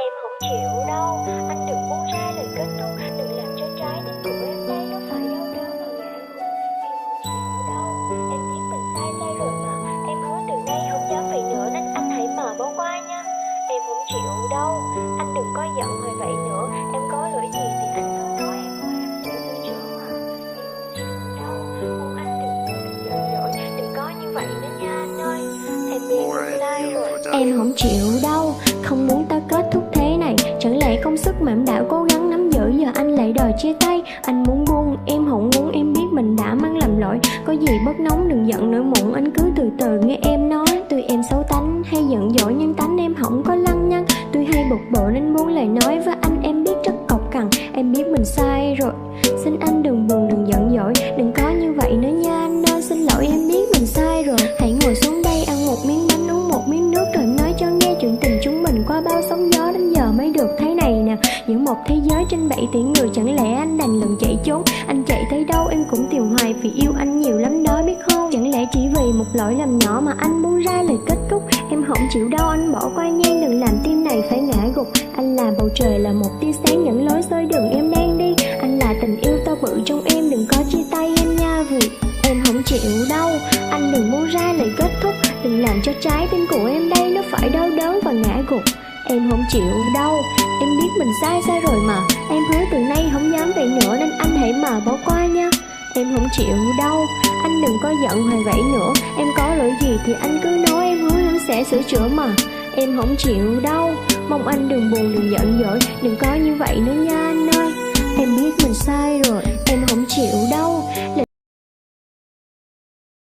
Em không chịu đâu, anh đừng buông ra lời kết thúc, đừng làm cho trái tim của em đây nó phải đau đớn và ngã ngục. Em không chịu đâu, em biết mình sai rồi mà, em hứa từ nay không dám vậy nữa nên anh hãy mà bỏ qua nha. Em không chịu đâu, anh đừng có giận hồi vậy nữa, em có lỗi gì thì anh cứ nói em thôi, anh sẽ từ chối mà. Em không chịu đâu, mong anh đừng giận dỗi, đừng có như vậy nữa nha anh ơi. Em biết mình sai rồi. Em không chịu đâu, không muốn ta kết thúc thế này. Chẳng lẽ công sức mà em đã cố gắng nắm giữ, giờ anh lại đòi chia tay. Anh muốn buông, em không muốn, em biết mình đã mang lầm lỗi. Có gì bớt nóng đừng giận nỗi muộn, anh cứ từ từ nghe em nói. Tuy em xấu tánh hay giận dỗi nhưng tánh em không có lăng nhăng. Tuy hay bực bội nên muốn lời nói với anh em biết rất cộc cằn. Em biết mình sai rồi, xin anh đừng buồn đừng giận dỗi, đừng có như vậy nữa nha anh ơi. Xin lỗi em biết mình sai rồi, hãy ngồi xuống đây ăn một miếng bánh uống một miếng nước rồi nói cho nghe chuyện tình chúng mình qua bao sóng gió đến giờ mới được thế này nè. Giữa một thế giới trên 7 tỷ người chẳng lẽ anh đành lần chạy trốn. Anh chạy tới đâu em cũng tìm hoài vì yêu anh nhiều lắm đó biết không. Chẳng lẽ chỉ vì một lỗi lầm nhỏ mà anh buông ra lời kết thúc. Em không chịu đâu anh bỏ qua nhanh, đừng làm tim này phải ngã gục. Anh là bầu trời là một tia sáng dẫn lối soi đường em đang đi. Anh là tình yêu to bự trong em, đừng có chia tay em nha. Vì em không chịu đâu, anh đừng buông ra lời kết thúc, đừng làm cho trái tim của em đây nó phải đau đớn và ngã gục. Em không chịu đâu, em biết mình sai rồi mà, em hứa từ nay không dám vậy nữa nên anh hãy mà bỏ qua nha. Em không chịu đâu, anh đừng có giận hoài vậy nữa, em có lỗi gì thì anh cứ nói, em hứa em sẽ sửa chữa mà. Em không chịu đâu, mong anh đừng buồn đừng giận dỗi, đừng có như vậy nữa nha anh ơi. Em biết mình sai rồi, em không chịu đâu, lời